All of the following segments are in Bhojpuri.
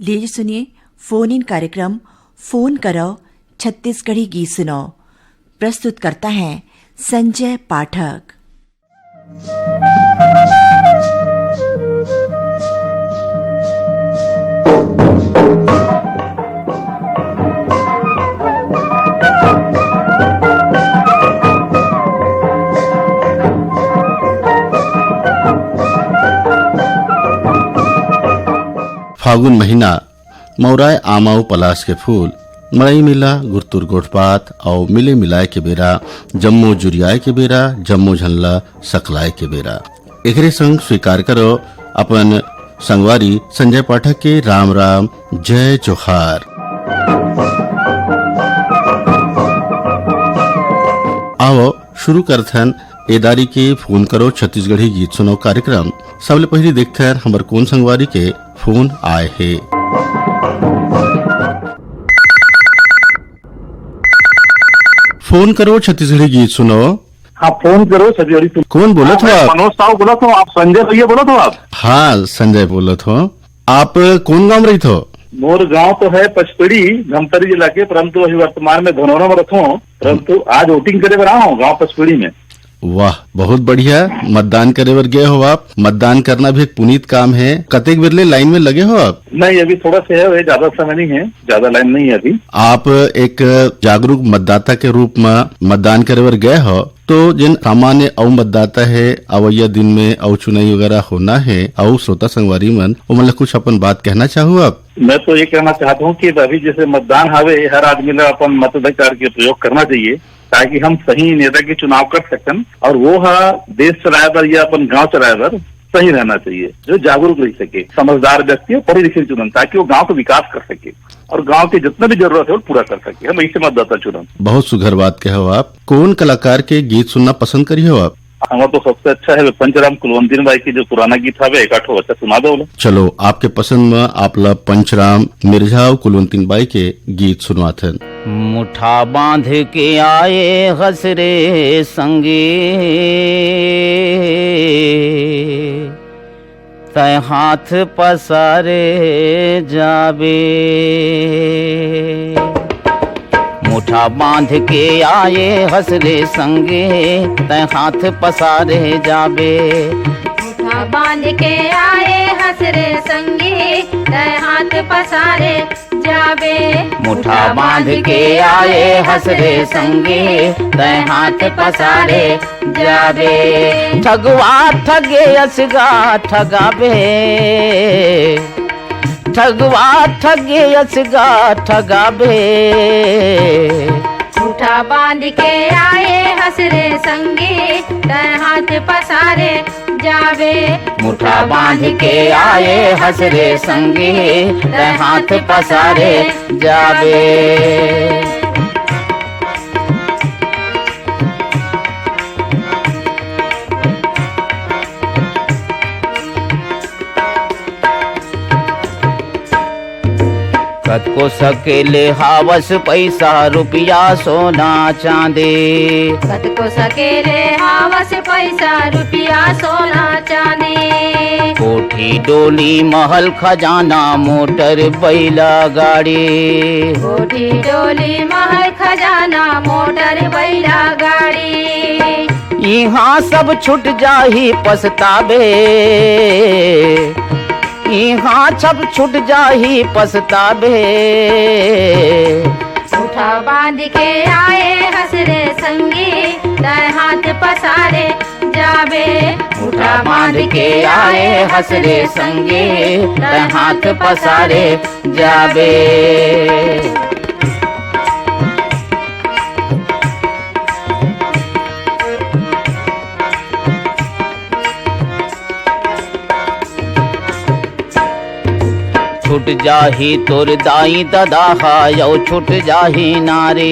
लीजिए सुनिए फोन इन कार्यक्रम फोन करो छत्तीसगढ़ी गीत सुनो। प्रस्तुत करता है संजय पाठक। फागुन महीना मौराय आमाऊ पलाश के फूल मड़ई मिला गुरतुर गोठपात और मिले मिलाए के बेरा जम्मो जुरियाए के बेरा जम्मो झल्ला सकलाए के बेरा एकरे संग स्वीकार करो अपन संगवारी संजय पाठक के राम राम जय जोहार। आओ शुरू करथन एदारी के फोन करो छत्तीसगढ़ी गीत सुनो कार्यक्रम। सबले पहले देखते हैं हमार कौन संगवारी के फोन आए है। फोन करो छत्तीसगढ़ी गीत सुनो। हाँ फोन करो छत्तीसगढ़ी सुनो। कौन बोला था आप? मनोज साहू बोला था। आप संजय भैया बोला था आप? हाँ संजय बोला था। आप कौन गांव रही थो? मोर गांव तो है पचपेड़ी धमतरी जिला के, परंतु अभी वर्तमान में धनौरा में रखो। परंतु आज वोटिंग करे रहा हूँ गाँव पचपेड़ी में। वाह बहुत बढ़िया। मतदान करे बर गए हो आप? मतदान करना भी एक पुनीत काम है। कतेक बिरले लाइन में लगे हो आप? नहीं अभी थोड़ा सा है, ज्यादा समय नहीं है, ज्यादा लाइन नहीं है अभी। आप एक जागरूक मतदाता के रूप में मतदान करे बर गए हो, तो जिन सामान्य अव मतदाता है अवैया दिन में अव चुनाई वगैरह होना है अव श्रोता संगवारी मन वो मतलब कुछ अपन बात कहना चाहूँ आप? मैं तो ये कहना चाहता हूँ कि अभी जैसे मतदान हावे हर आदमी ने अपन मताधिकार के प्रयोग करना चाहिए ताकि हम सही नेता के चुनाव कर सकन, और वो देश चलाए बर या अपन गांव चलाए बर सही रहना चाहिए, जो जागरूक रह सके, समझदार व्यक्ति पढ़े लिखे चुनन ताकि वो गांव को विकास कर सके और गांव की जितना भी जरूरत है वो पूरा कर सके। हम ऐसे मतदाता चुनन। बहुत सुघर बात कहो आप। कौन कलाकार के गीत सुनना पसंद करी हो आप? हमारा तो सबसे अच्छा है पंचराम कुलवंती बाई की जो पुराना गीत है एक आठो अच्छा सुना दो। चलो आपके पसंद में आप ला पंचराम मिर्झा कुलवंती बाई के गीत सुनवाते। मुठा बांध के आए हसरे संगे तय हाथ पसारे जाबे। मुठा बांध के आए हसरे संगे तय हाथ पसारे जाबे। मुठा बांध के आए हसरे संगे तय हाथ पसारे जाबे। मुठा बांध के आए हसरे संगे तय हाथ पसारे जाबे। ठगवा ठगे असगा ठगाबे। ठगवा ठगे असगा ठगाबे। मुठा बांध के आए हसरे संगे तय हाथ पसारे जाबे। मुठा बांध के आए हसरे संगे तय हाथ पसारे जाबे। कत को सकेले हावस पैसा रुपया सोना चांदी। कत को सकेले हावस पैसा रुपया सोना चांदी। कोठी डोली महल खजाना मोटर बैला गाड़ी। कोठी डोली महल खजाना मोटर बैला गाड़ी। यहाँ सब छूट जाही पछतावे। यहाँ सब छूट जाही पछतावे। मुठा बांध के आए हसरे संगे तय हाथ पसारे जाबे। मुठा बांध के आए हसरे संगे तय हाथ पसारे जाबे। छूट जाही तोर दाई दादा हायो छूट जाही नारे।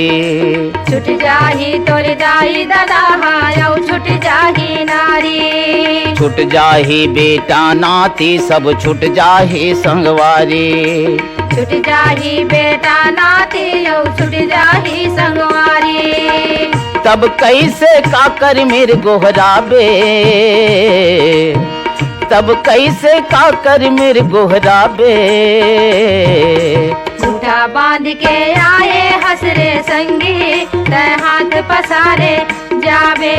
छूट जाही तोर दाई दादा हायो छूट जाही नारी। छूट जाही बेटा नाती सब छूट जाही संगवारी। छूट जाही बेटा नाती यो छूट जाही संगवारी। तब कैसे काकर मेरे गोहराबे। तब कैसे का कर मेरे गोहराबे। मुठा बांध के आए हसरे संगी, तय हाथ पसारे जावे।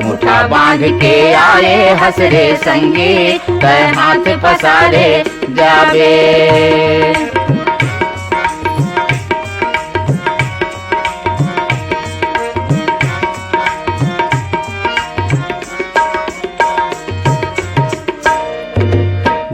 मुठा बांध के आए हसरे संगी, तय हाथ पसारे जावे।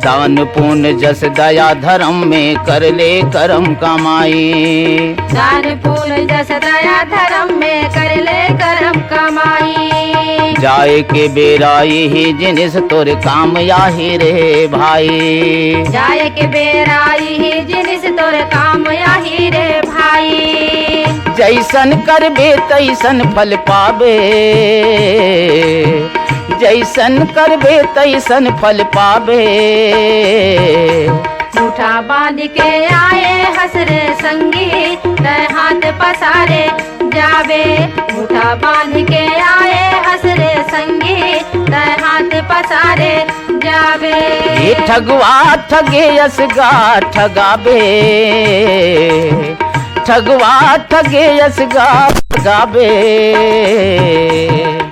दान पुण्य जस दया धर्म में कर ले करम कमाई। दान पुण्य जस दया धर्म में कर ले करम कमाई। जाए के बेरा यही जिनिस तोर काम याही रे भाई। जाए के बेरा यही जिनिस तोर काम याही रे भाई। जैसन करबे तैसन फल पाबे। जैसन करबे तैसन फल पाबे। मुठा बांध के आए हसरे संगी, तय हाथ पसारे जावे। मुठा बांध के आए हसरे संगी, तय हाथ पसारे जावे। ये ठगवा ठगे यसगा ठगाबे। ठगवा ठगे यसगा ठगाबे।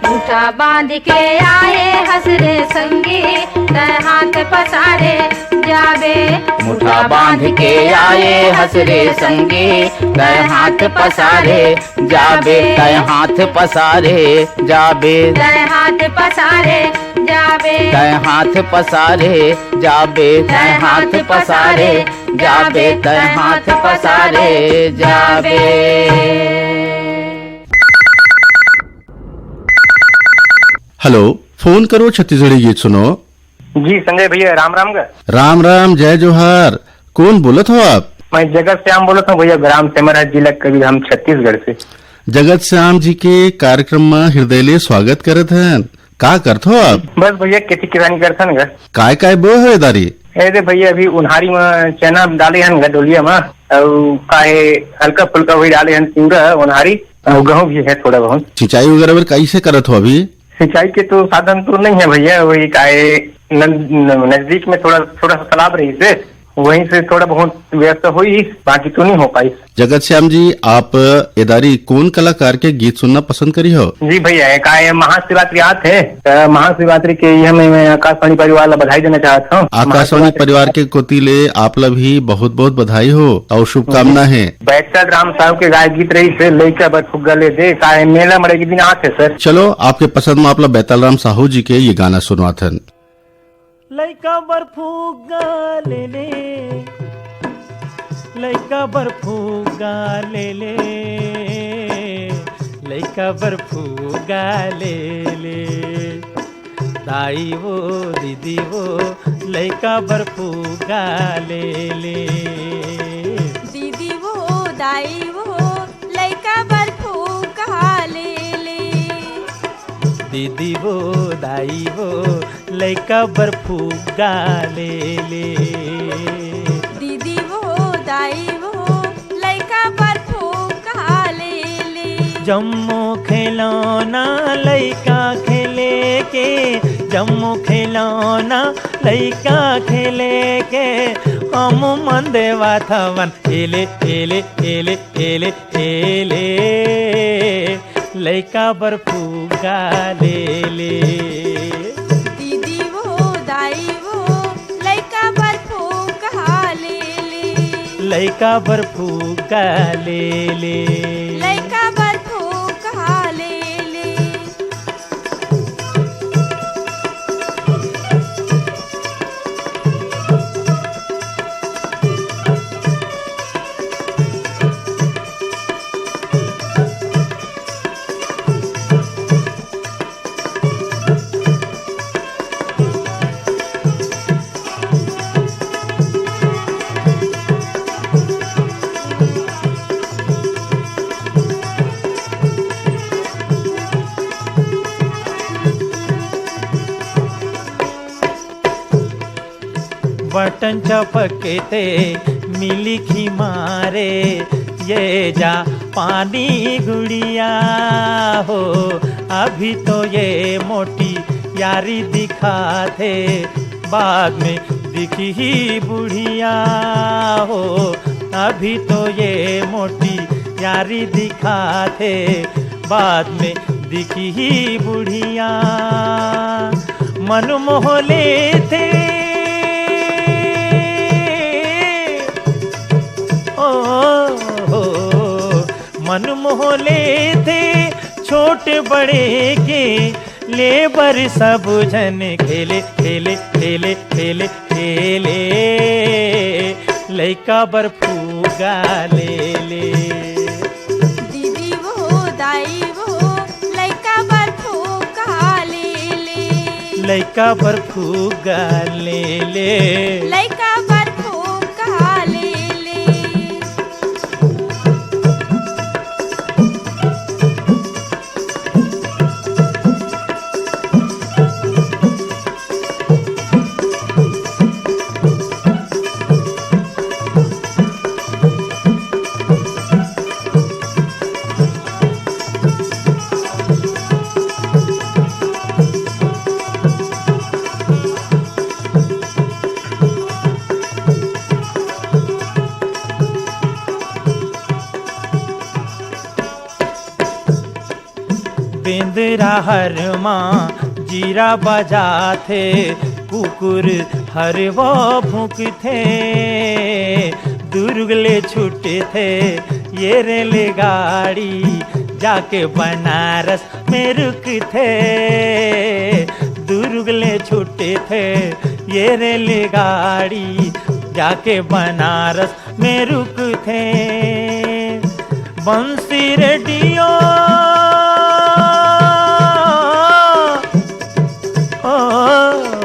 मुठा बांध के आए हसरे संगी, तय हाथ पसारे जावे। मुठा बांध के आए हसरे संगी, तय हाथ पसारे जाबे। तय हाथ पसारे जाबे। तय हाथ पसारे जावे। तय हाथ पसारे जाबे। तय हाथ पसारे जाबे। तय हाथ पसारे जाबे। हेलो, फोन करो छत्तीसगढ़ी गीत सुनो। जी संजय भैया, राम राम का। राम राम, जय जोहार। कौन बोलत हो आप? मैं जगत श्याम बोलत हूँ भैया, ग्राम सेमरा, जिला कबीरधाम, छत्तीसगढ़ से। जगत श्याम जी के कार्यक्रम में हृदय स्वागत करत हैं। का करत हो आप? बस भैया खेती किसानी करथन गा। काय बो है दारी? अरे भैया अभी उन्हारी में चना डाले हन गा डोलिया में, और काहे हल्का फुल्का वही डाले हन तिउरा उन्हारी, और गेहूँ भी है थोड़ा बहुत। सिंचाई वगैरह कैसे करत हो अभी? सिंचाई के तो साधन तो नहीं है भैया, वही काहे नजदीक में थोड़ा सा तालाब रही से, वहीं से थोड़ा बहुत व्यवस्था हुई, बाकी तो नहीं हो पाई। जगत श्याम जी, आप एदारी कौन कलाकार के गीत सुनना पसंद करी हो? जी भैया, काहे महाशिवरात्रि आते है, महाशिवरात्रि के ये मैं आकाशवाणी परिवार ला बधाई देना चाहता हूँ। आकाशवाणी परिवार के कोतीले आप ला भी बहुत बहुत बधाई हो और शुभकामना है। बैठक राम साहब के गाय गीत रही से लइका बर फुग्गा ले दे, काहे मेला मरे के दिन आते सर। चलो, आपके पसंद में आप ला बैताल राम साहू जी के ये गाना सुनवाथन। लइका बर फुग्गा ले ले, लइका बर फुग्गा ले ले, लइका बर फुग्गा ले ले। दाई वो दीदी वो लइका बर फुग्गा ले ले। दीदी वो दाई वो लइका बर फुग्गा ले ले। दीदी वो दाई वो लइका बर फुग्गा ले ले। दीदी वो दाई वो लइका बर फुग्गा ले ले। जम्मो खिलौना लइका खेले के, जम्मो खिलौना लइका खेले के, हम मन देवा थवन एले एले एले एले एले। लइका बर फुग्गा ले ले। दीदी वो दाई वो लइका बर फुग्गा ले ले। लइका बर फुग्गा ले ले। लइका बर फुग्गा ले ले। बटन चपके ते मिली खी मारे, ये जा पानी गुड़िया हो। अभी तो ये मोटी यारी दिखा थे, बाद में दिखी ही बुढ़िया हो, अभी तो ये मोटी यारी दिखाते, बाद में दिखी ही बुढ़िया। मन मोह लेते मन मोह लेते, छोटे बड़े के लेबर सब जन खेले खेले खेले खेले खेले, लइका बर्फूगा ले ले। दीदी वो दाई वो लइका बर्फूगा ले ले, लइका बर्फूगा ले ले, लइका बर्फूगा ले ले। बेंदरा हर माँ जीरा बजाते, कुकुर हर वो भूकते, दुर्गले छूटे थे ये रेलगाड़ी, जाके बनारस में रुकते, दुर्गले छूटे थे ये रेलगाड़ी, जाके बनारस में रुकते। बंसी रेडियो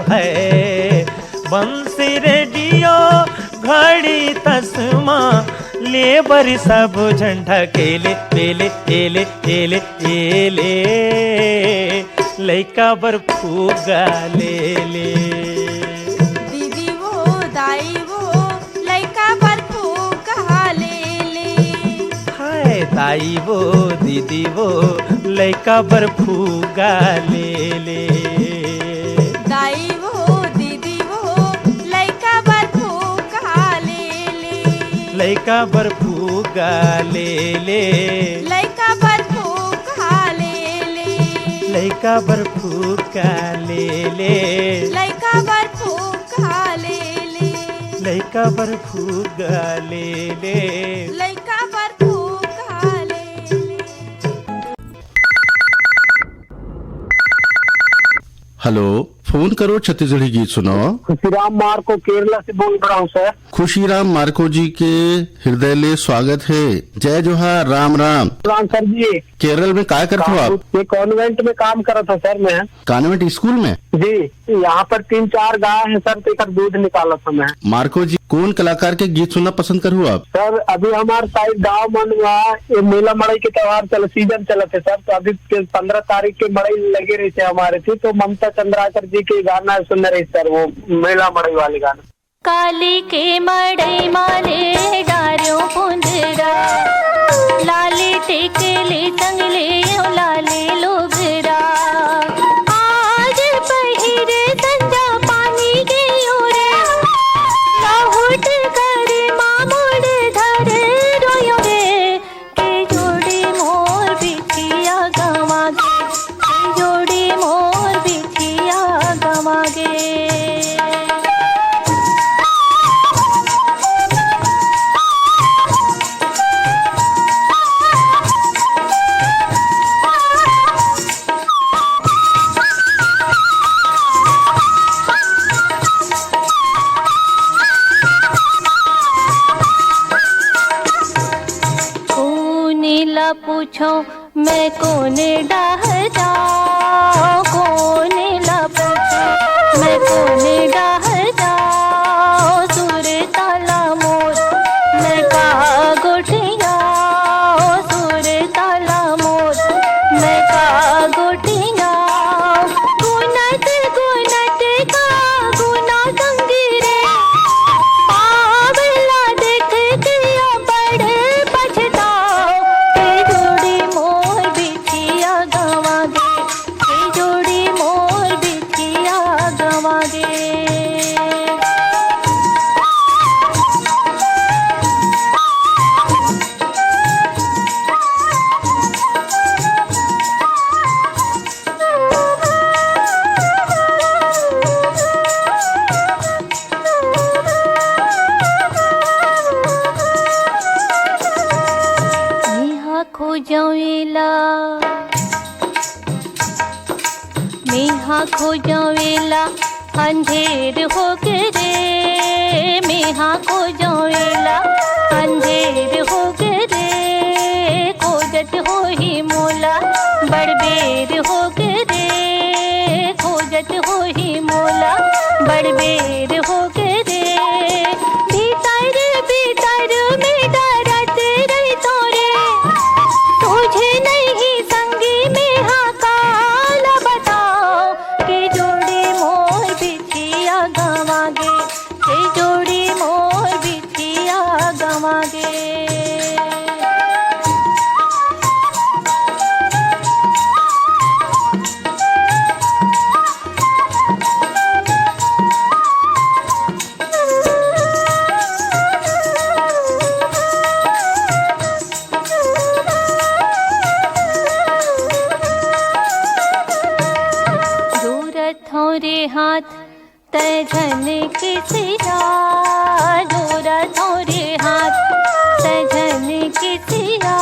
है, बंसी रेडियो घड़ी तस्मा, लेबर सब झंडा केले केले केले केले केले, लइका बर्फूगा ले ले। दीदी वो दाई वो लइका बर्फूगा ले ले, हाय दाई वो दीदी वो लइका बर्फूगा ले ले, दाई वो दीदी वो लइका बर्फूगा ले ले, लइका बर्फूगा ले ले, लइका बर्फूगा ले ले, लइका बर्फूगा ले ले, लइका बर्फूगा ले ले, लइका बर्फूगा ले ले। लइका बर्फूगा ले ले। हेलो, फोन करो छत्तीसगढ़ी गीत सुनाओ। खुशीराम मार्को केरला से बोल रहा हूँ सर। खुशीराम मार्को जी के हृदय ले स्वागत है। जय जोहार, राम राम। राम सर जी। केरल में क्या करते हो आप? ये कॉन्वेंट में काम करा था सर मैं। कॉन्वेंट स्कूल में? जी, यहाँ पर 3-4 गाय है सर, तो एक दूध निकाला था मैं। मार्को जी, कौन कलाकार के गीत सुनना पसंद करूँ आप? सर अभी हमारे साइड गाँव मन ये मेला मड़ई के त्योहार सीजन चला थे सर, तो अभी 15 तारीख के मड़ई लगे रहे थे हमारे थी, तो ममता चंद्राकर जी के गाना सुन रहे सर, वो मेला मड़ई वाले गाना। काली के मड़ई माले डारियों पुंजरा, लाली टिकली संगले लाले लोगरा, आज पहिरे संजा पानी के ओरे, लाहुट कर मामुड़ धर रोयो रे, के जोड़ी मोर बिछिया गवागे, के जोड़ी मोर बिछिया गवागे। पूछो मैं कोने डाह जाऊं, कोने ला पूछो मैं कोने डाह जाऊं, सुर ताला मोर मैं कहा गोटिया, सुर ताला मोर मैं कहा गोटिया, गुनत गुनत का गुना संगीरे, पावला देख के बड़ पछताओ, के जोड़ी मोर बिछिया गवा गे, खो जावेला अंधेर हो गे रे मेहा खो जावेला अंधेर हो गे रे खोजत हो ही मोला बड़बेर हो गे रे खोजत हो ही मोला बड़बेर हो गे रे भीतर भीतर में डरत रही तोरे तुझे नहीं संगी में हाँ काला बताओ के जोड़ी मोर बिछिया गवागे के जोड़ी मोर बिछिया गवागे। थोरे हाथ तजन किसिया जोरा थोरे हाथ तजन किसिया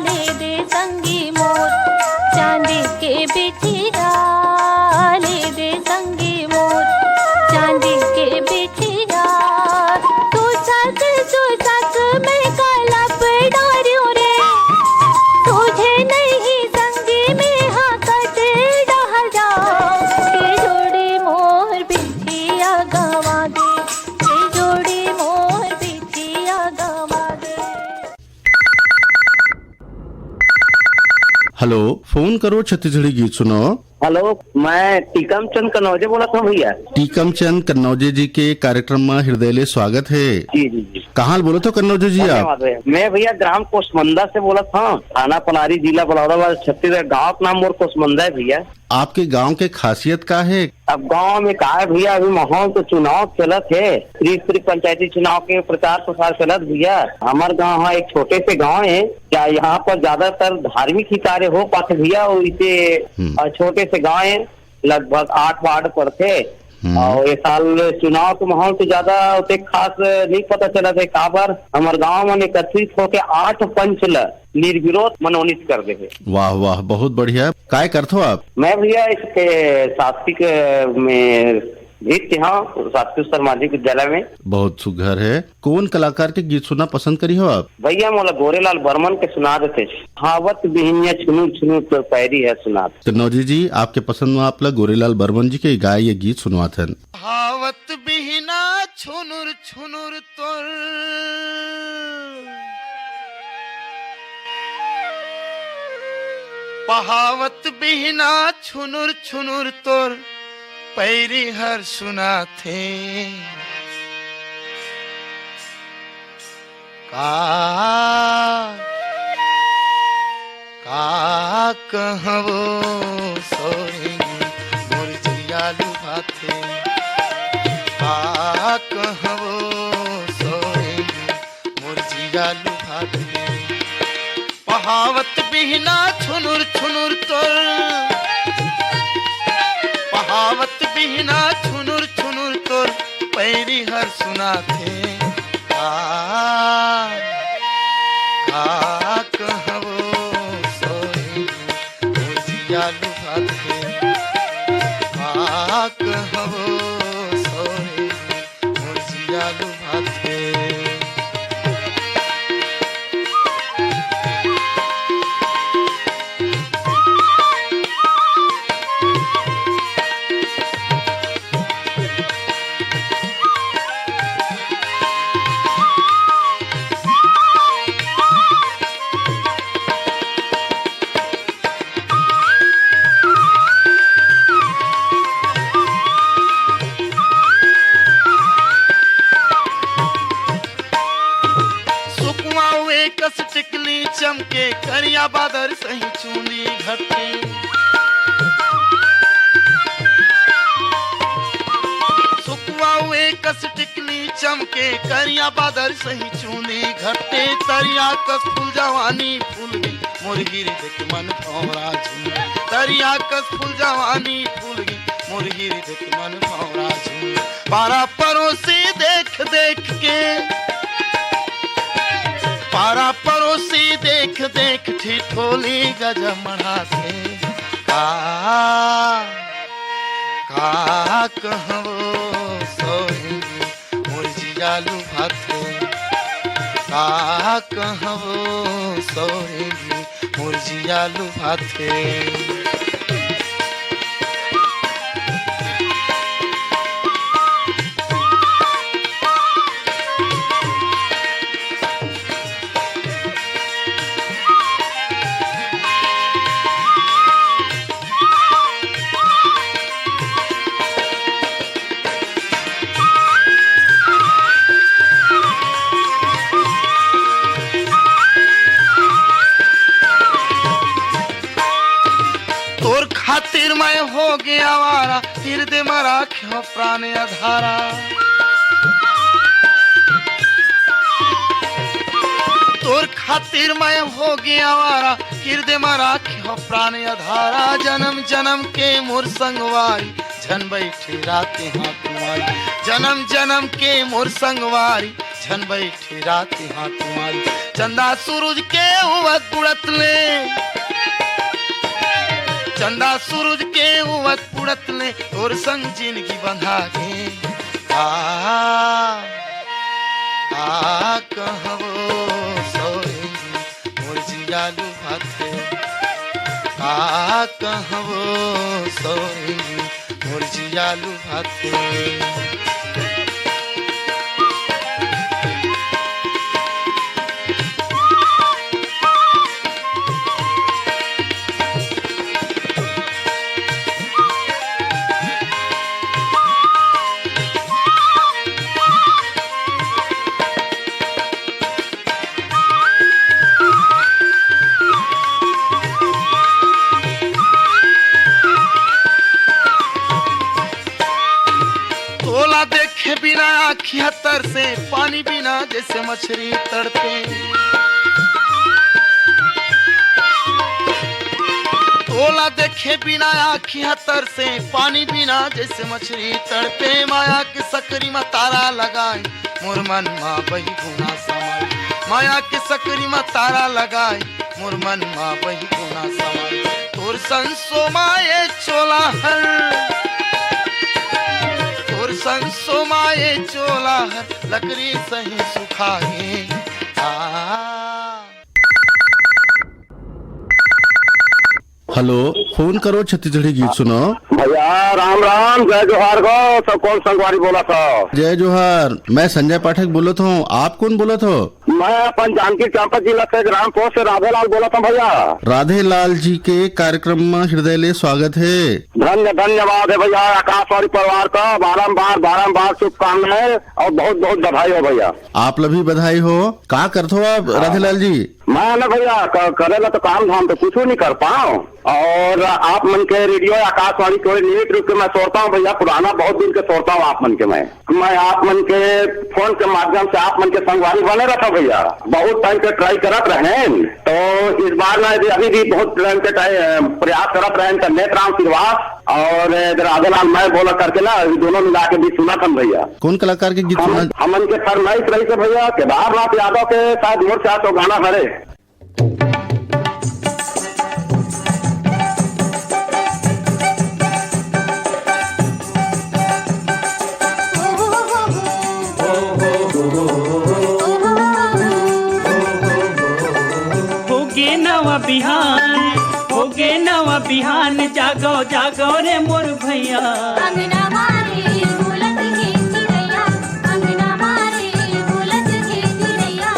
ले दे संगी मोर चांदी के बिछिया ले दे संगी मोर चांदी के बिछिया तू सक मैं कलप डारियो रे तुझे नहीं संगी में हाँ कटे डह जाओ के जोड़ी मोर बिछिया गवागे के जोड़ी मोर बिछिया गवागे। हेलो, फोन करो छत्तीसगढ़ी गीत सुनो। हेलो, मैं टीकम चंद कनौजे बोला था भैया। टीकम चंद कन्नौजे जी के कार्यक्रम में हृदय स्वागत है। जी जी जी, कहाँ बोलो तो कन्नौजे जी आप? धन्यवाद भैया। मैं भैया ग्राम कोसमंदा से बोला था, थाना पलारी, जिला बलौदाबाद, छत्तीसगढ़। गाँव का नाम मोर कोसमंदा है भैया। आपके गांव के खासियत का है? अब गांव में का है भैया, अभी माहौल तो चुनाव चलत है, त्रिस्तरीय पंचायती चुनाव के प्रचार प्रसार चलत भैया। हमारे गांव है एक छोटे से गांव है, क्या यहाँ पर ज्यादातर धार्मिक ही कार्य हो पाते भैया। इसे छोटे से गांव है, लगभग 8 वार्ड पड़ते। और ये साल चुनाव के माहौल तो ज्यादा उतने खास नहीं पता चला था। काबर हमारे गांव में एकत्रित होके 8 पंच निर्विरोध मनोनीत कर दे। वाह वाह, बहुत बढ़िया। काय करते हो आप? मैं भैया इसके शासकीय में नृत्य, हाँ, शासकीय सामाजिक विद्यालय में। बहुत सुघर है। कौन कलाकार के गीत सुनना पसंद करी हो आप? भैया मोला गोरेलाल बर्मन के सुना देते। हावत बिहिनिया छुनू छुनू तो पैरी है सुना। कन्नौजे जी, आपके पसंद में आप गोरेलाल बर्मन जी के गाय ये गीत सुनवाते हैं। हावत बिहिना छुनुर छुनुर तोर पहावत बिहिना छुनुर छुनुर तोर पैरी हर सुना थे का कहवो सोहेंगे मोर जियालू भाथे का कहवो सोहेंगे मोर जियालू भाथे पहावत बिहना छुनुर छुनुर तोर पहावत बिहना छुनुर छुनुर तोर पैरी हर सुना थे कहवो सोहेंगे मोर जियालू भाथे कहवो सोहेंगे मोर जियालू भाथे। कस टिकली चमके करिया बादर सही चूंदी घटे सुखवा हुए कस टिकली चमके करिया बादर सही चूंदी घटे तरिया कस फूल जवानी फूल गई मुर्गी देख मन भौरा झूम तरिया कस फूल जवानी फूल गई मुर्गी देख मन भौरा झूम पारा परोसी देख देख के पारा पड़ोसी देख देख ठिठोली गजमढ़ा थे का कहवो सोहेगी मोर जियालू भाथे का कहवो सोहेगी मोर जियालू भाथे खातिर मैं हो गया आवारा हृदय में राख्यो प्राण अधारा तोर खातिर मैं हो गया आवारा हृदय में राख्यो प्राण अधारा जन्म जन्म के मोर संगवारी झन बैठे राते हाथ तुम्हारी जन्म जन्म के मोर संगवारी झन बैठे राते हाथ तुम्हारी चंदा सूरज के उवत बुड़त ले चंदा सूरज के उवत पुड़त ले और संग जिंदगी बंधा गे कहवो सोहेगी मोर जियालू भाथे कहवो सोहेगी मोर जियालू भाथे देखे बिना आँखियाँ तर से पानी बिना जैसे मछली तड़पे तोला देखे बिना आँखियाँ तर से पानी बिना जैसे मछली तड़पे माया के सकरी में तारा लगाए मोर मन माँ बही गुना समाए माया के सकरी में तारा लगाए मोर मन माँ बही गुना समाए तोर संसो माए चोला हर संसो माए चोला हर लकड़ी सही सुखाए हेलो, फोन करो छत्तीसगढ़ी गीत सुनो। भैया राम राम, जय जोहार गो। सब कौन संगवारी बोला था? जय जोहार, मैं संजय पाठक बोलत हूँ। आप कौन बोलत हो? मैं अपन जानकी चांपा जिला से ग्राम पोस्ट से राधे लाल बोला था भैया। राधे लाल जी के कार्यक्रम में हृदय ले स्वागत है। धन्यवाद है भैया। आकाशवाणी परिवार का बारम्बार शुभकामनाएं और बहुत बहुत बधाई हो भैया। आप भी बधाई हो। क्या करते हो आप राधे लाल जी? मैं ना भैया करेला तो काम धाम तो कुछ नहीं कर पाऊँ, और आप मन के रेडियो आकाशवाणी को नियमित रूप से मैं सोचता हूँ भैया। पुराना बहुत दिन के सोचता हूँ आप मन के। मैं आप मन के फोन के माध्यम से आप मन के संगवारी बने रहता भैया। बहुत टाइम से ट्राई करत रहे, तो इस बार मैं अभी भी बहुत टाइम से प्रयास करत रहे। नेत्र राम श्रीवास और राधे लाल मैं बोला करके ना दोनों मिला के भी सुना था भैया। कौन कलाकार के गीत सुना? हमन के फरमाइश रही थे भैया केदारनाथ यादव के शायद मोर चाह तो गाना भरे। होगे नवा बिहान जागो जागो रे मोर भैया। अंगना मारे बोलत हे चिड़ैया, अंगना मारे बोलत हे चिड़ैया।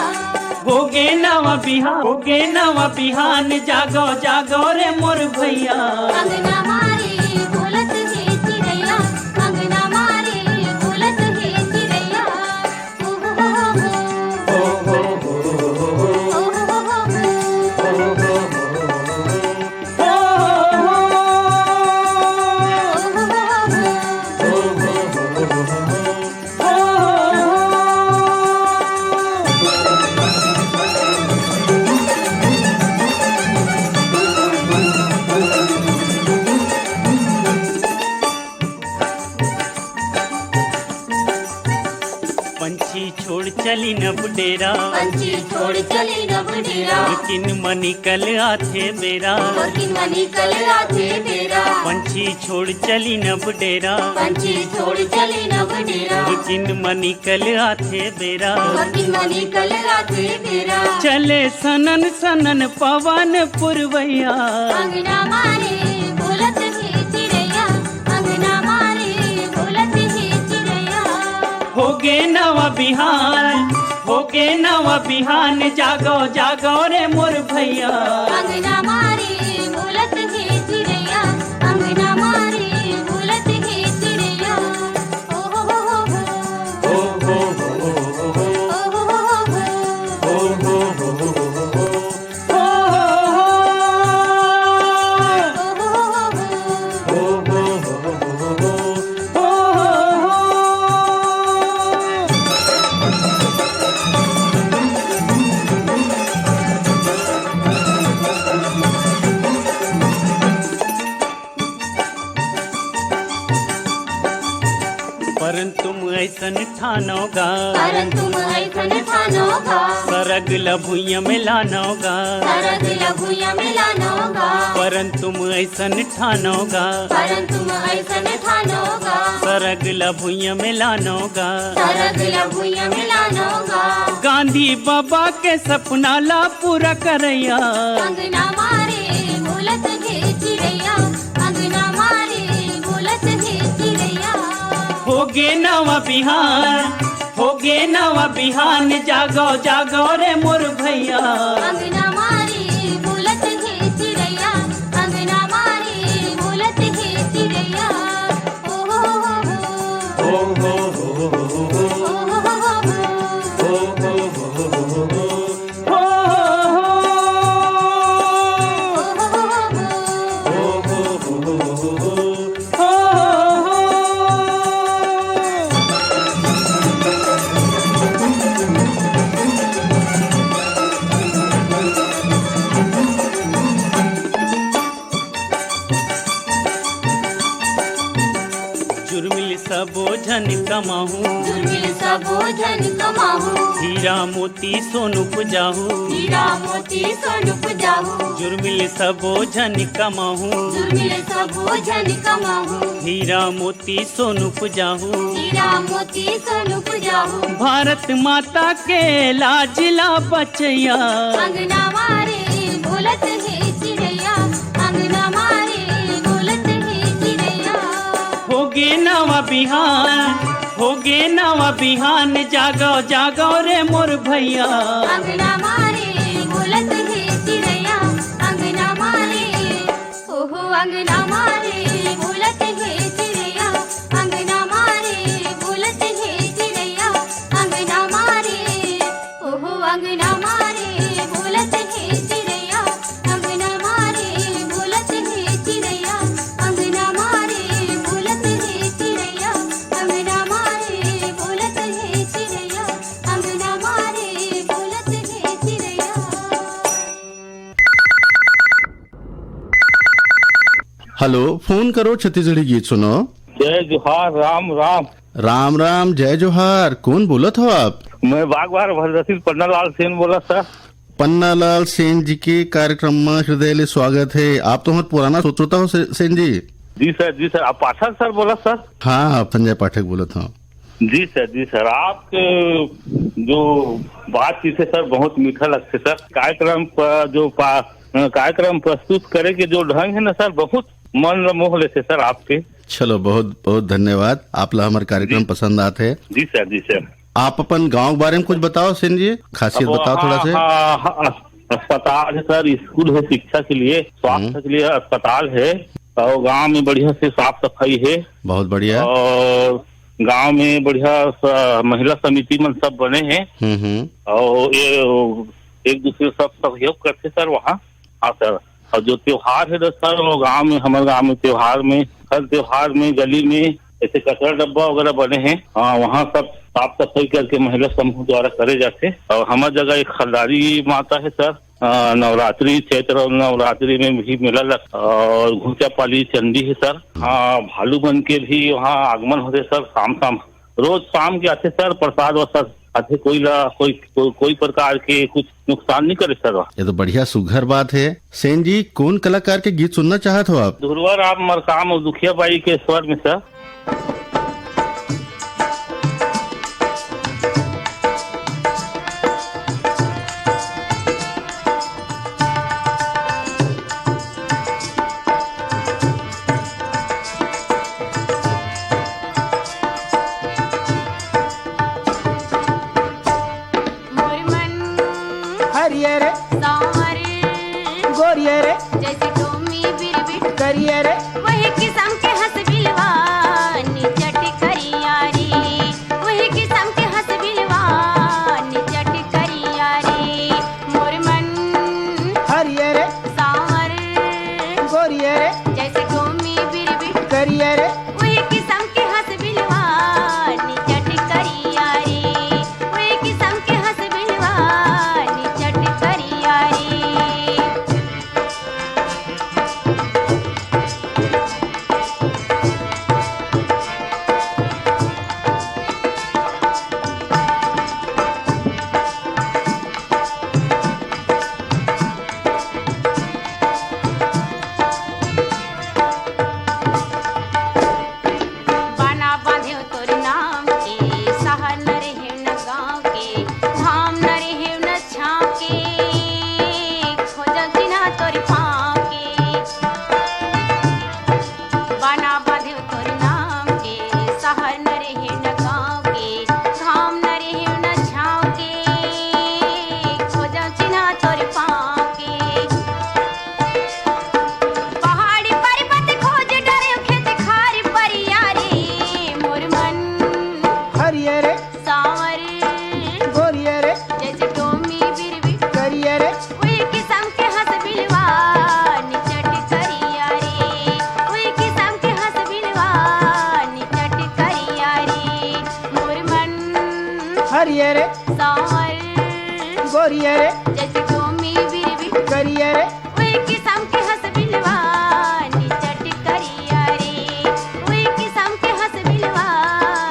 होगे नवा बिहान जागो जागो रे मोर भैया। अंगना मारे बोलत हे चिड़ैया, अंगना मारे बोलत हे चिड़ैया। पंछी छोड़ चली न बुडेरा, पंछी छोड़ चली न बुडेरा, किन मनी कल आथे बेरा, किन मनी कल आथे बेरा, पंछी छोड़ चली न बुडेरा, पंछी छोड़ चली न बुडेरा, किन मनी कल आथे बेरा, किन मनी कल आथे बेरा, चले सनन सनन पवन पुरवैया, अंगना मारे बोलत ही चिड़ैया, अंगना मारे बोलत ही चिड़ैया, होगे नवा बिहान, होगे नवा बिहान, जागो जागो रे मोर भैया, अंगना मारे बोलत ही चिड़ैया, अंगना मारे बोलत ही चिड़ैया, ओ हो हो हो हो, परंतु ऐसन ठानोगा, परंतु ऐसन ठानोगा, सरग लभुइया में लानोगा, सरग लघुया मिलानोगा, परंतु ऐसन ठानोगा, परंतु ऐसन ठानोगा, सरग लभुइया में लानोगा, सरग लघुया मिलानोगा, गांधी बाबा के सपना ला पूरा करैया, अंगना मारे बोलत ही चिड़ैया, अंगना मारे बोलत ही चिड़ैया, होगे नवा बिहान, होगे नवा बिहान, जागो जागो रे मोर भैया, अंगना मारे बोलत ही चिड़ैया, अंगना मारे बोलत ही चिड़ैया, ओ हो हो जुर्मिल सबो झन कमाहू, दुर्मिल सबो झन कमाहू, हीरा मोती सोनु पुजाहू, हीरा मोती सोनु पुजाहू, जुर्मिल सबो झन कमाहू, दुर्मिल सबो झन कमाहू, हीरा मोती सोनु पुजाहू, हीरा मोती सोनु पुजाहू, भारत माता के लाजिला बचैया, अंगना मारे बोलत ही चिड़ैया, अंगना मारे बोलत ही चिड़ैया, होगे नवा बिहान, होगे नवा बिहान, जागो जागो रे मोर भैया, अंगना मारे बोलत ही चिड़ैया, अंगना मारे ओहो अंगना मारे बोलत ही चिड़ैया, अंगना मारे बोलत ही चिड़ैया, अंगना मारे ओहो अंगना मारे बोलत ही चिड़ैया, अंगना मारे बोलत ही चिड़ैया, अंगना मारे बोलत ही चिड़ैया, अंगना मारे बोलत ही चिड़ैया, अंगना मारे बोलत ही चिड़ैया। हेलो, फोन करो छत्तीसगढ़ी गीत सुनो। जय जोहार, राम राम। राम राम, जय जोहार। कौन बोलत हो आप? मैं बागवार भद्रसिल पन्नालाल सेन बोला सर। पन्नालाल सेन जी के कार्यक्रम में हृदय स्वागत है। आप तो हमारे पुराना श्रोता हो सेन जी। जी सर। आप पाठक सर बोला सर? हाँ, संजय पाठक बोलत हूँ। जी सर। आपके जो बातचीत है सर बहुत मीठा लगते सर। कार्यक्रम प्रस्तुत करे के जो ढंग है ना सर, बहुत मन मोह लेते सर आपके। चलो, बहुत बहुत धन्यवाद। आप ला हमारे कार्यक्रम पसंद आते हैं। जी सर। आप अपन गांव के बारे में कुछ बताओ सेन जी, खासियत बताओ थोड़ा से। अस्पताल है सर, स्कूल है शिक्षा के लिए, स्वास्थ्य के लिए अस्पताल है, और गांव में बढ़िया से साफ सफाई है। बहुत बढ़िया। और गांव में बढ़िया महिला समिति में सब बने हैं, और ये एक दूसरे सब सहयोग करते सर वहाँ। हाँ सर। और जो त्योहार है ना सर, वो गांव में, हमारे गांव में त्योहार में, हर त्योहार में गली में ऐसे कचरा डब्बा वगैरह बने हैं। हाँ, वहाँ सब साफ सफाई करके महिला समूह द्वारा करे जाते। और हमारी जगह एक खलदारी माता है सर, नवरात्रि चैत्र नवरात्रि में भी मेला लगता। और घुंचापाली चंडी है सर। हाँ, भालू बन के भी वहाँ आगमन होते सर। शाम रोज शाम के आते सर, प्रसाद वसाद अधिक कोई प्रकार के कुछ नुकसान नहीं करे सर। ये तो बढ़िया सुघर बात है। सेन जी, कौन कलाकार के गीत सुनना चाहत हो आप? धुरवर आप मरकाम और दुखिया बाई के स्वर में सर। जैसे टोमी बिरबिट करिए रे, वही किस्म के हंस बिलवा निचट करियारी, वही किस्म के हंस बिलवा निचट करियारी। मोर मन हरिये रे, सांवर गोरिये रे, जैसे टोमी बिरबिट करिए रे, वही किस्म के हंस बिलवा निचट करियारी, वही किस्म के हंस बिलवा निचट करियारी। हरिये रे, सांवर गोरिये रे, जैसे टोमी बिरबिट करिये रे, वही किस्म के हंस बिलवा निचट करियारी, वही किस्म के हंस बिलवा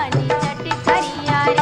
निचट करियारी।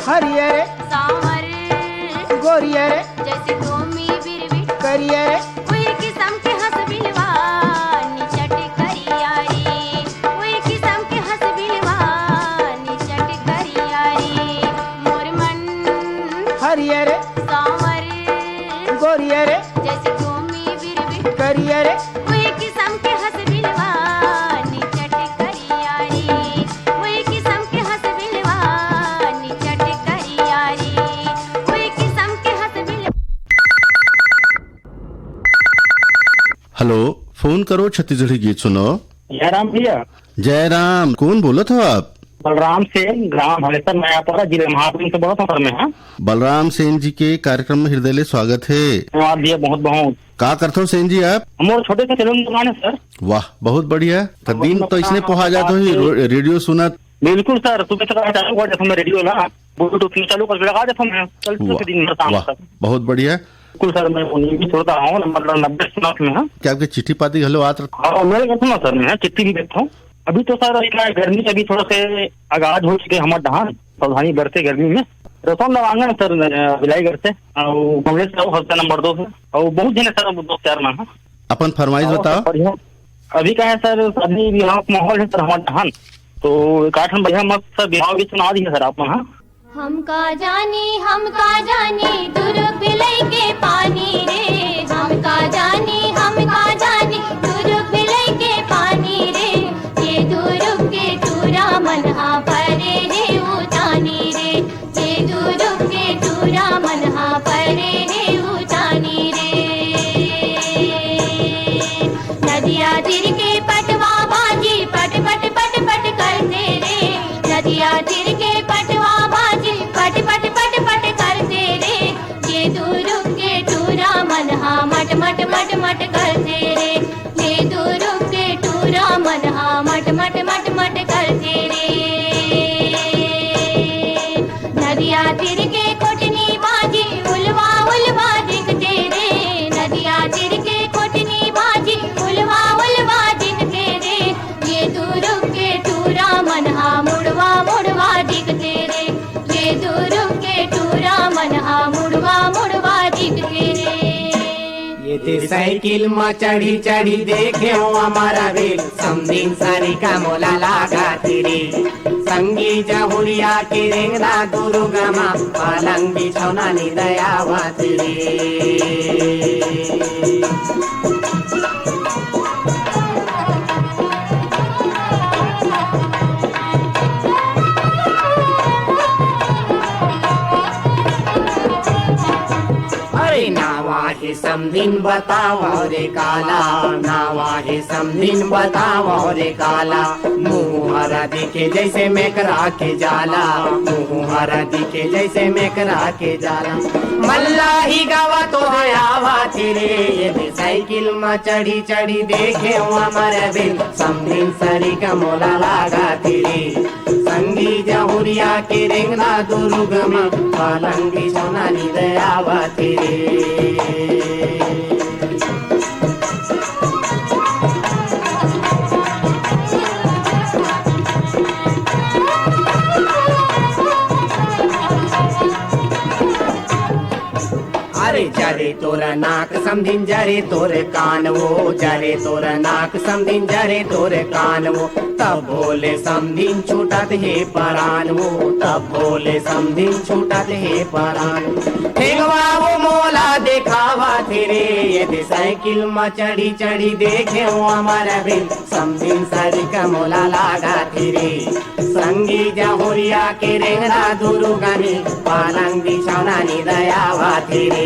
हरिये रे, सांवर गोरिये रे, जैसे टोमी बिरबिट करिये रे, वही किस्म के हंस बिलवा निचट करियारी, वही किस्म के हंस बिलवा निचट करियारी। मोर मन हरिये रे, सांवर गोरिये रे, जैसे टोमी बिरबिट करिये रे, वही किस्म के हंस बिलवा निचट करियारी, वही किस्म के हंस बिलवा निचट करियारी, वही किस्म के हंस बिलवा। हेलो, फोन करो छत्तीसगढ़ी गीत सुनो। जयराम भैया। जयराम, कौन बोलत हो आप? बलराम सेन, ग्राम हलेसर नयापाड़ा, जिले महाराष्ट्र से बहुत सफर में है। बलराम सेन जी के कार्यक्रम में हृदय स्वागत है। धन्यवाद भैया, बहुत बहुत। का करते हो सेन जी आप? हमारे छोटे से सैलून दुकान है सर। वाह, बहुत बढ़िया। तो दिन तो इसने पहुंचा जाते हो रेडियो सुनत। बिल्कुल सर, सुबह से चालू कर देता हूँ रेडियो ना, ब्लूटूथ में चालू कर लगा देता हूँ, चलते दिन भर शाम तक। बहुत बढ़िया। बिल्कुल सर, मैं भी छोड़ता हूँ, नंबर 90 में है। क्या आपके चिट्ठी पाती घलो आत? मेरे कहता हूँ सर, मैं चिट्ठी भी देखता हूँ। अभी तो सर इतना गर्मी से अभी थोड़ा से आगाज हो चुके हमारे धान, सावधानी बरते गर्मी में। रसों लगांगे सर बिलाई करते और कांग्रेस हफ्ता नंबर 2 से, और बहुत जने सर 2-4 माह। अपन फरमाइश बताओ। अभी क्या है सर, शादी विवाह का माहौल है सर हमारे धान, तो काठन बढ़िया मस्त सर विवाह भी सुना दी है सर आप। हम का जानी दूर बिलई के पानी रे, हम का जानी दूर बिलई नदिया तीर के पटवा बाजी पट पट पट पट करते रे। नदिया तीर के पटवा बाजी पट पट पट पट करते रे। ये दूर के टूरा मन हा मट मट मट मट करते रे। ये दूर के टूरा मन हा मट मट मट मट करते रे। नदिया तीर के कोटनी बाजी उलवा उलवा दिखते रे। नदिया तीर के कोटनी बाजी उलवा उलवा दिखते रे। ये दूर के टूरा मन हा मुड़वा मुड़वा दिखते रे। ये दूर के टूरा मन हा मुड़वा मुड़वा दिखते रे। ये ते साइकिल में चढ़ी चढ़ी देखे हो हमारा रेल समदिन सारी का मोला लागा तेरे। संगी जहुरिया के रेंगना दुर्गमा पलंग बिछौना नी दयावा तेरे। नावा है समदिन बताओ रे काला। नावा है समदिन बताओ रे काला। मुँह हरा दिखे जैसे मेकरा के जाला। मुँह हरा दिखे जैसे मेकरा के जाला। मल्ला ही गावा तो है आवा तेरे। ये साइकिल में चढ़ी चढ़ी देखे हो हमारे बिल समदिन सरी का मोला लागा तेरे। संगी जहुरिया के रेंगना दुर्गमा पलंग बिछौना नी दयावा तेरे। अरे जरे तोरा नाक समदिन जरे तोरे कान वो। जरे तोरा नाक समदिन जरे तोरे कान वो। तब बोले समदिन छूटत हे परान वो। तब बोले समदिन छूटत हे परान। ठेगवा वो मोला देखावा तेरे। ये साइकिल में चढ़ी चढ़ी देखे हो हमारा बिल समदिन सारी का मोला लागा तेरे। संगी जहुरिया के रेंगना दुर्गमी पलंग बिछौना नी दयावा तेरे।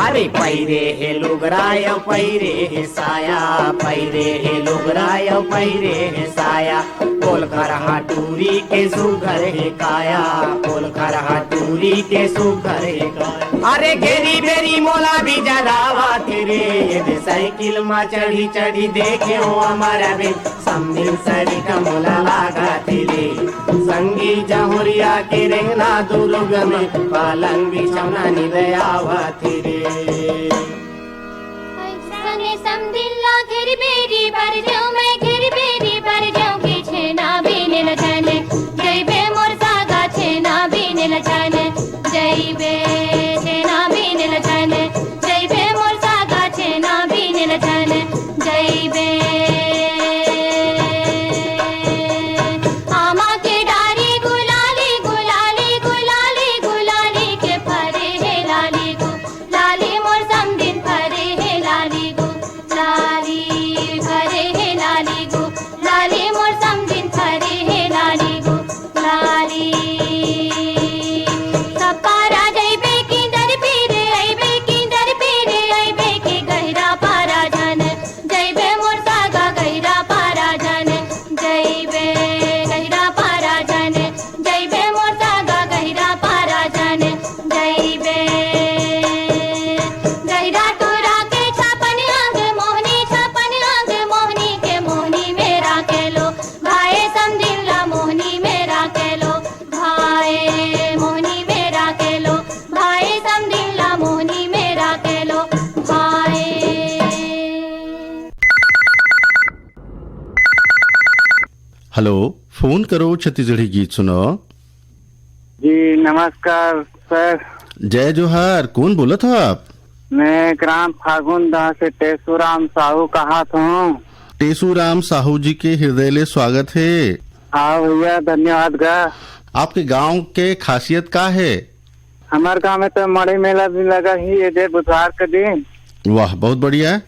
अरे पैरे हे लुगराय पैरे हे साया। पैरे हे लुगराय पैरे हे साया। पोल खरहा टूरी के सुघर हे काया। पोल खरहा टूरी के सुघर हे काया। अरे घेरी बेरी मोला भी जलावा तेरे। ये साइकिल में चढ़ी चढ़ी देखे हो हमारा बिल समदिन सरी का मोला लागा तेरे। संगी जहुरिया के रेंगना दुर्गम पलंग बिछौना नी दयावा तेरे। सने समदिल्ला घेर बेरी भर जाऊं मैं घेर बेरी भर जाऊं के छेना बीने न जाने। जय बे मोर सागा छेना बीने न जाने। जय बे छेना बीने न जाने। जय बे मोर सागा छेना बीने न जाने। जय बे आमा के डारी गुलाली गुलाली गुलाली गुलाली के फरे है लाली गो। लाली मोर समदिन फरे है लाली गो। लाली फरे है लाली गो। लाली मोर समदिन फरे है लाली गो। लाली कपारा जइबे की दर पीरे अइबे की दर पीरे अइबे की गहरा पारा जान। जइबे मोर सागा गहरा पारा जान। जइबे गहरा पारा जान। जइबे मोर सागा गहरा पारा जान। जइबे गहरा टोरा के छापन आंग मोहनी छापन आंग मोहनी के मोहनी मेरा के लो। भाई समदिल्ला मोहनी मेरा के लो। भाई मोहनी मेरा के लो। भाई समदिल्ला मोहनी मेरा के लो। भाई हेलो, फोन करो छत्तीसगढ़ी गीत सुनो। जी नमस्कार सर। जय जोहार। कौन बोला था आप? मैं ग्राम फागुनदा से टेसूराम साहू कहा हूँ। टेसूराम साहू जी के हृदय स्वागत है। हाँ भैया धन्यवाद गा। आपके गांव के खासियत का है? हमारे गांव में तो मड़ई मेला भी लगा ही है बुधवार के दिन। वाह, बहुत बढ़िया।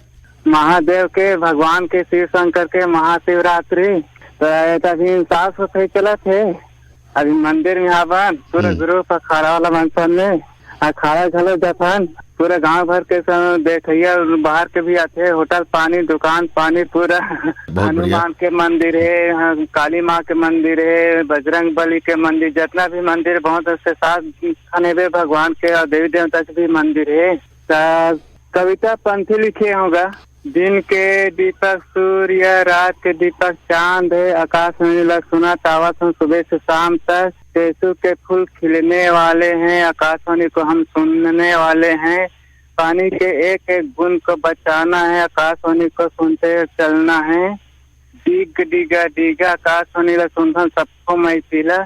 महादेव के, भगवान के, शिव शंकर के महाशिवरात्रि। तो अभी साफ सफाई चला थे अभी मंदिर में आवन पूरा ग्रुप अखाड़ा वाला मनसन में अखाड़ा घलो जफन पूरा गांव भर के सब देखिए, बाहर के भी आते हैं, होटल पानी, दुकान पानी, पूरा हनुमान के मंदिर है, काली माँ के मंदिर है, बजरंग बली के मंदिर, जितना भी मंदिर बहुत से साथ खनेबे भगवान के और देवी देवता के भी मंदिर है। कविता पंथी लिखे होगा, दिन के दीपक सूर्य, रात के दीपक चांद है, आकाश में नीला सुना तावा सुबह से शाम तक, केसु के फूल खिलने वाले हैं, आकाशवाणी को हम सुनने वाले हैं, पानी के एक एक बूंद को बचाना है, आकाशवाणी को सुनते चलना है, डिग डिगा डिगा आकाशवाणी ला सुनता सबको मैं पीला,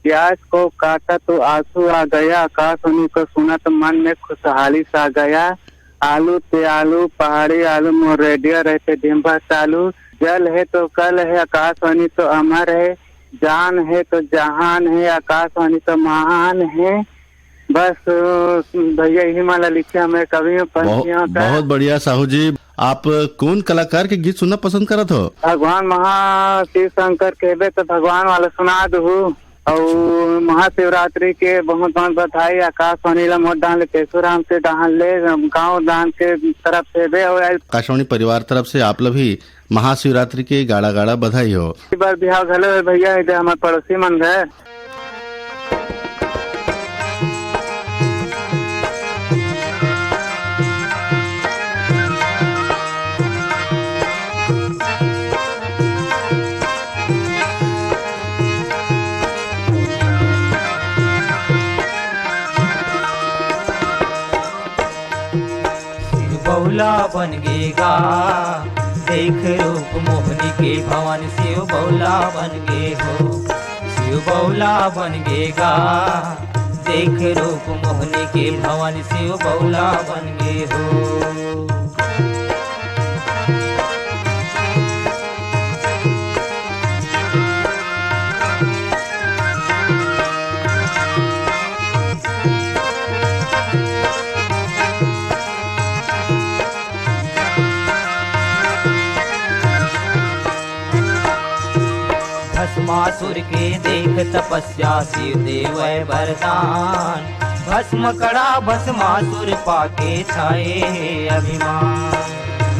प्याज को काटा तो आंसू आ गया, आकाशवाणी को सुना तो मन में खुशहाली सा गया, आलू ते आलू पहाड़ी आलू मोर रेडियो रहते डिम्बा चालू, जल है तो कल है, आकाशवाणी तो अमर है, जान है तो जहान है, आकाशवाणी तो महान है। बस भैया यही माला लिखे हमें कवियों पंछियों का। बहुत बढ़िया साहू जी, आप कौन कलाकार के गीत सुनना पसंद करत हो? भगवान महाशिव शंकर के तो भगवान वाला सुना दू, और महाशिवरात्रि के बहुत बहुत बधाई, आकाशवाणी ला मोट डाल पेशुराम से डाल ले गाँव दान के तरफ से बे, और आकाशवाणी परिवार तरफ से आप भी महाशिवरात्रि के गाड़ा गाड़ा बधाई हो। इस बार बिहार घलो भैया इधर हमारे पड़ोसी मन है। बौला बन गेगा देख रूप मोहनी के भवन, शिव बौला बन गे हो, शिव बौला बन गेगा देख रूप मोहनी के भवन, शिव बौला बन गे हो। भस्मासुर के देख तपस्या शिव देव वरदान, भस्म कड़ा भस्मासुर पाके छाए अभिमान,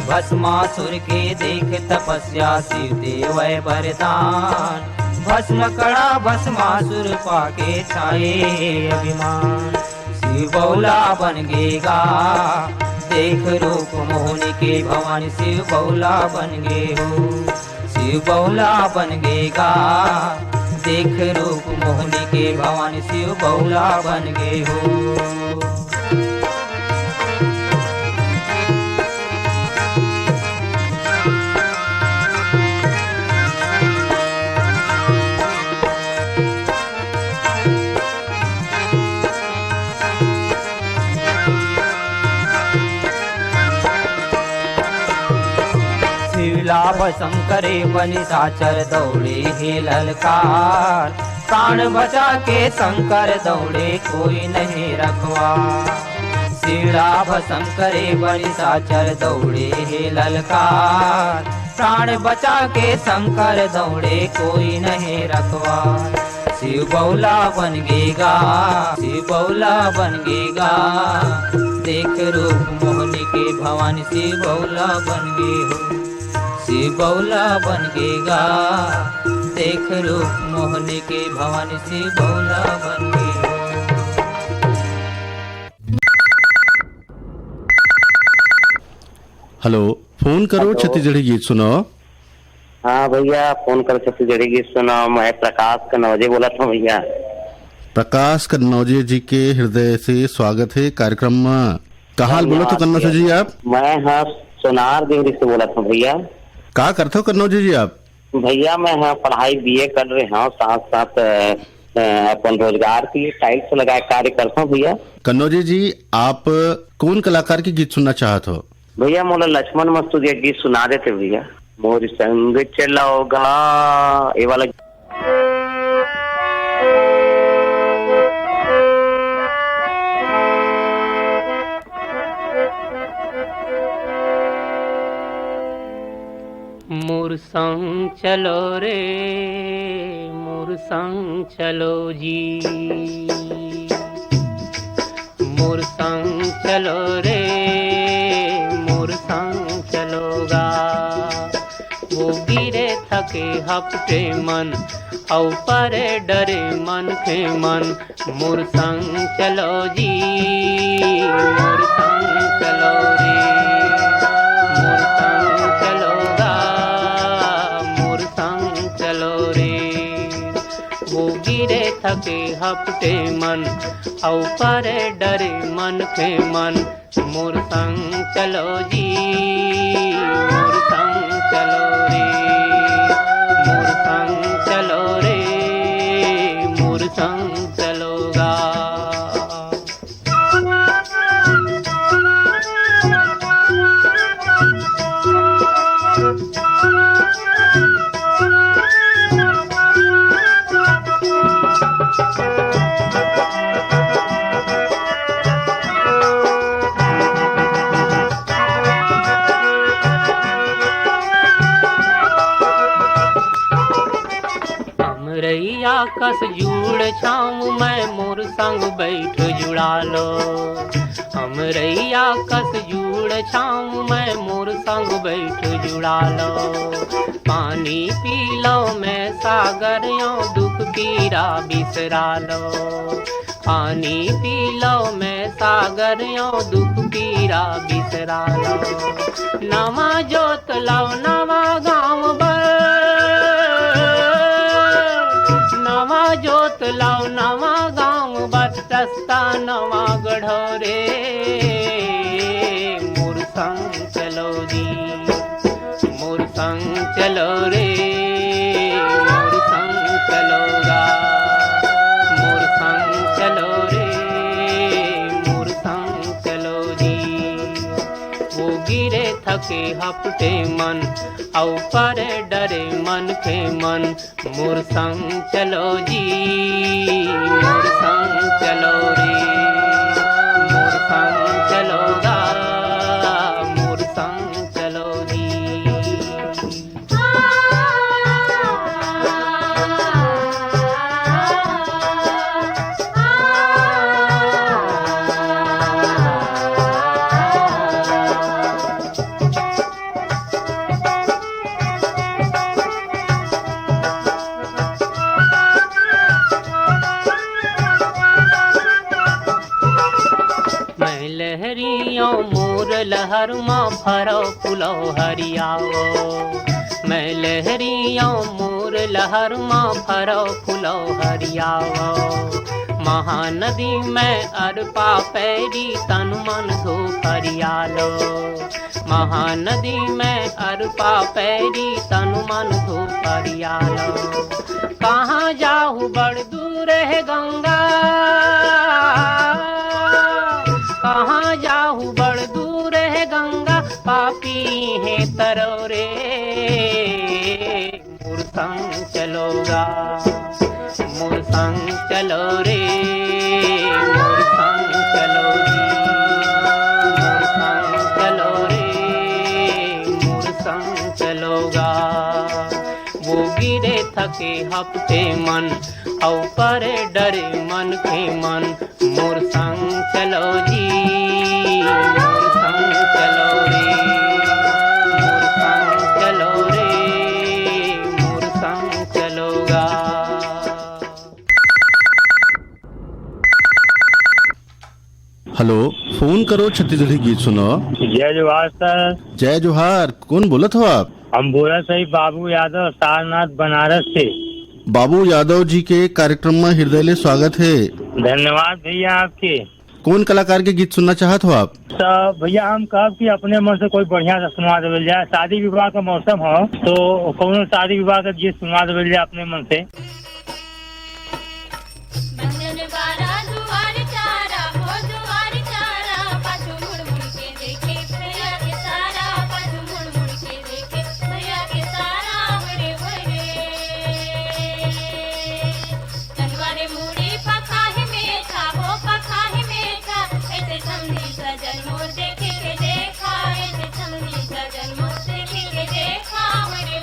भस्मासुर के देख तपस्या शिव देव वरदान, भस्म कड़ा भस्मासुर पाके छाए अभिमान, शिव बौला बन गेगा देख रूप मोहनी के भवानी, शिव बौला बन गे हो, शिव बौला बन गेगा देख रूप मोहनी के भवानी, शिव बौला बन गे हो। लाभ शंकरे बनि साचर दौड़े हे ललकार, प्राण बचा के शंकर दौड़े कोई नहीं रखवा, श्रीलाभ शंकरे बनि साचर दौड़े हे ललकार, प्राण बचा के शंकर दौड़े कोई नहीं रखवा, शिव बौला बन गेगा, शिव बौला बन गेगा देख रूप मोहनी के भवानी, शिव बौला बन गे हो, शिव बौला बन गेगा देख रूप मोहनी के भवानी, शिव बौला बन गे हो। हेलो, फोन करो छत्तीसगढ़ी गीत सुनो। हाँ भैया, फोन करो छत्तीसगढ़ी गीत सुनो। मैं प्रकाश कन्नौजे बोला था भैया। प्रकाश कन्नौजे जी के हृदय से स्वागत है कार्यक्रम में। कहाँ बोला तो कन्नौजे जी आप? मैं हाँ सोनार देहरी से बोला था भैया। क्या करते हो कन्नौजे जी आप? भैया मैं हाँ पढ़ाई बीए कर रहे हूँ, साथ साथ अपन रोजगार के लिए टाइल्स लगाए कार्य करता हूँ भैया। कन्नौजे जी, आप कौन कलाकार के गीत सुनना चाहते हो? भैया मोला लक्ष्मण मस्तूरी गीत सुना देते भैया। मोर संग चलोगा ये वाला। मोर संग चलो रे मोर संग चलो जी, मोर संग चलो रे मोर संग चलोगा। वो गिरे थके हपटे मन औ परे डरे मन के मन, मोर संग चलो जी मोर संग चलो रे मोर संग चलोगा मोर संग चलो रे। वो गिरे थके हपटे मन औ परे डरे मन के मन, मोर संग चलो जी मोर संग चलो रे मोर संग चलो रे मोर संग चलोगा। रैया कस जुड़ छाऊं मैं मोर संग बैठ जुड़ा लो, हम रैया कस जुड़ छाऊं मैं मोर संग बैठ जुड़ा लो। पानी पी लो मैं सागर यो दुख पीरा बिसरा लो, पानी पी लो मैं सागर यो दुख पीरा बिसरा लो। नवा जोत लाओ नवा गाँव नवा जोत लाओ नवा गाँव बर रस्ता नवा गढ़ो रे, मोर संग चलो जी मोर संग चलो रे मोर संग चलोगा मोर संग चलो रे मोर संग चलो जी। वो गिरे थके हपटे मन औ परे डरे मन के मन, मोर संग चलो जी मोर संग चलो रे मोर संग चलोगा मोर संग चलो जी। लहरियों मोर लहर माँ फरो फुलो हरियाओ, मैं लहरियों मोर लहर माँ फरो फुलो हरियाओ। महानदी में अरपा पैरी तन मन धो हरियालो, महानदी में अरपा पैरी तन मन धो हरियालो। कहाँ जाहू बड़ दूर है गंगा, कहाँ जाहू बड़ दूर है गंगा, पापी है तरोरे मोर संग चलोगा मोर संग चलो रे मोर संग चलो जी मोर संग चलो रे मोर संग चलोगा। वो गिरे थके हपटे मन औ परे डरे मन के मन, मोर संग चलो जी मोर संग चलो रे मोर संग चलो रे मोर संग चलोगा। हेलो, फोन करो छत्तीसगढ़ी गीत सुनो। जय जोहार सर। जय जोहार, कौन बोलत हो आप? हम बोला सही बाबू यादव सारनाथ बनारस से। बाबू यादव जी के कार्यक्रम में हृदय स्वागत है। धन्यवाद भैया आपके। कौन कलाकार के गीत सुनना चाहत हो आप? सब भैया हम कब कि अपने मन से कोई बढ़िया सा सुनवा देवल जाए। शादी विवाह का मौसम हो तो कौन शादी विवाह का गीत सुनवा देवल जाए अपने मन से। सजन मोर देखे के देखा, ऐसे छमनी सजन मोर देखे के देखा, मेरे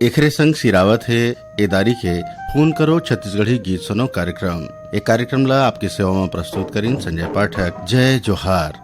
एकरे संग सिरावत है एदारी के फोन करो छत्तीसगढ़ी गीत सुनो कार्यक्रम। एक कार्यक्रम ला आपकी सेवा में प्रस्तुत करीन संजय पाठक। जय जोहार।